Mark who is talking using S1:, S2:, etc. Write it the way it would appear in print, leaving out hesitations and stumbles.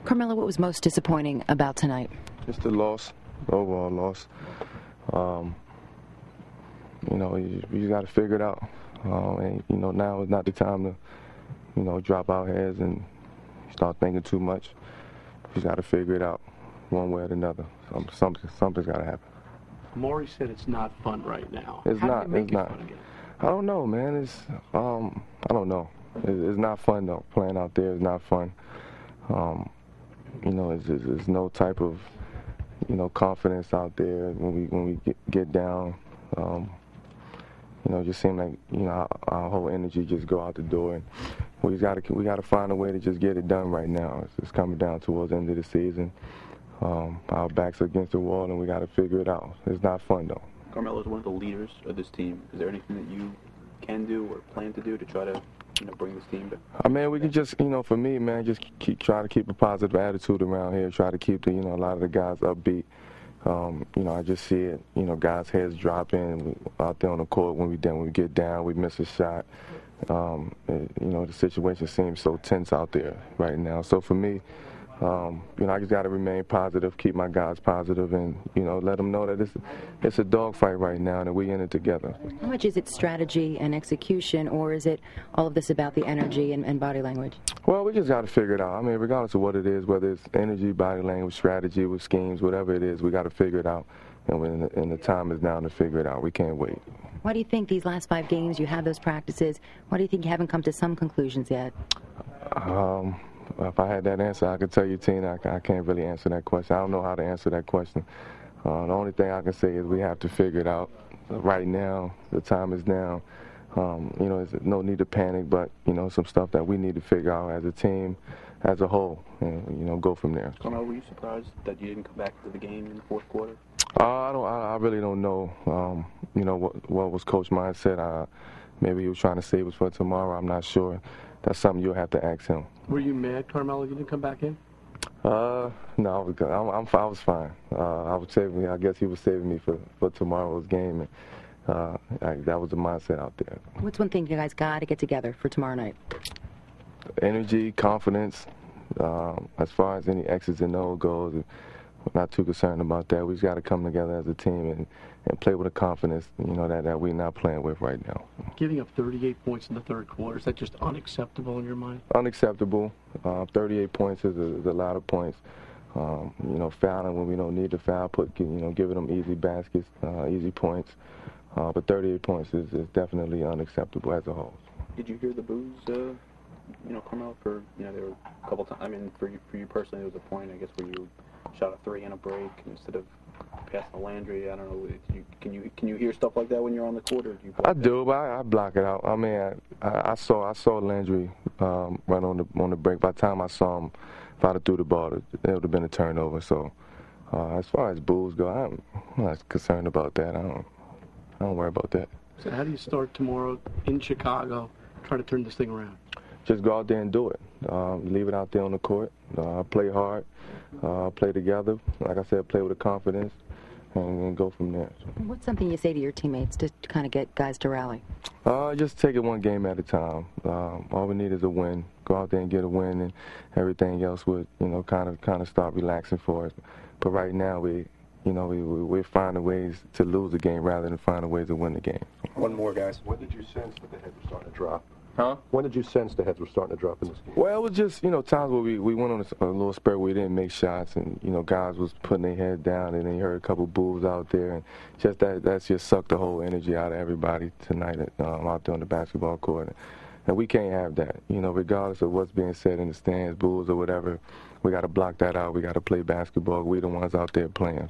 S1: Carmelo, what was most disappointing about tonight?
S2: Just the loss, the overall loss. You got to figure it out. And now is not the time to, drop our heads and start thinking too much. You just got to figure it out one way or another. Something's got to happen.
S3: Maury said it's not fun right now.
S2: It's
S3: How
S2: not.
S3: do you make
S2: It's
S3: it
S2: not.
S3: fun again?
S2: I don't know, man. I don't know. It's not fun though. Playing out there is not fun. It's no type of, confidence out there when we get down. It just seems like our whole energy just go out the door, and we got to find a way to just get it done right now. It's coming down towards the end of the season. Our backs are against the wall, and we got to figure it out. It's not fun though.
S4: Carmelo is one of the leaders of this team. Is there anything that you can do or plan to do to try to bring this team back?
S2: I mean, we can just, for me, man, just try to keep a positive attitude around here. Try to keep a lot of the guys upbeat. I just see it, guys' heads dropping out there on the court. When we get down, we miss a shot. The situation seems so tense out there right now. So for me, I just got to remain positive, keep my guys positive, and, let them know that it's a dogfight right now and that we in it together.
S1: How much is it strategy and execution, or is it all of this about the energy and body language?
S2: Well, we just got to figure it out. I mean, regardless of what it is, whether it's energy, body language, strategy, with schemes, whatever it is, we got to figure it out. And the time is now to figure it out. We can't wait.
S1: Why do you think these last 5 games, you have those practices, why do you think you haven't come to some conclusions yet?
S2: If I had that answer, I could tell you, Tina, I can't really answer that question. I don't know how to answer that question. The only thing I can say is we have to figure it out. Right now, the time is now. There's no need to panic, but, some stuff that we need to figure out as a team, as a whole, and, go from there.
S4: Carmelo, were you surprised that you didn't come back to the game in the fourth quarter?
S2: I really don't know, what was Coach mindset. Maybe he was trying to save us for tomorrow. I'm not sure. That's something you'll have to ask him.
S3: Were you mad, Carmelo, you didn't come back in?
S2: No, I was good. I was fine. I guess he was saving me for tomorrow's game. And, that was the mindset out there.
S1: What's one thing you guys got to get together for tomorrow night?
S2: Energy, confidence. As far as any X's and O's goes, we're not too concerned about that. We just got to come together as a team and play with a confidence, that we're not playing with right now.
S3: Giving up 38 points in the third quarter, is that just unacceptable in your mind?
S2: Unacceptable. 38 points is a lot of points. Fouling when we don't need to foul, giving them easy baskets, easy points. But 38 points is definitely unacceptable as a whole.
S4: Did you hear the boos, Carmelo, for, there were a couple times, I mean, for you personally, there was a point, I guess, where you shot a 3 and a break instead of passing to Landry. I don't know. Can you hear stuff like that when you're on the court, or do you block
S2: I do, but I block it out. I mean, I saw Landry run on the break. By the time I saw him, if I'd have threw the ball, it would have been a turnover. So as far as boos go, I'm not concerned about that. I don't worry about that.
S3: So how do you start tomorrow in Chicago, trying to turn this thing around?
S2: Just go out there and do it. Leave it out there on the court. Play hard. Play together. Like I said, play with a confidence, and go from there.
S1: What's something you say to your teammates to kind of get guys to rally?
S2: Just take it one game at a time. All we need is a win. Go out there and get a win, and everything else would, kind of start relaxing for us. But right now, we're finding ways to lose the game rather than finding ways to win the game.
S5: One more, guys. When did you sense that the heads were starting to drop?
S4: Huh?
S5: When did you sense the heads were starting to drop in this game?
S2: Well, it was just, times where we went on a little spurt where we didn't make shots, and, guys was putting their head down, and then you heard a couple boos out there, and just that's just sucked the whole energy out of everybody tonight out there on the basketball court. And we can't have that, regardless of what's being said in the stands, boos or whatever. We got to block that out. We got to play basketball. We the ones out there playing.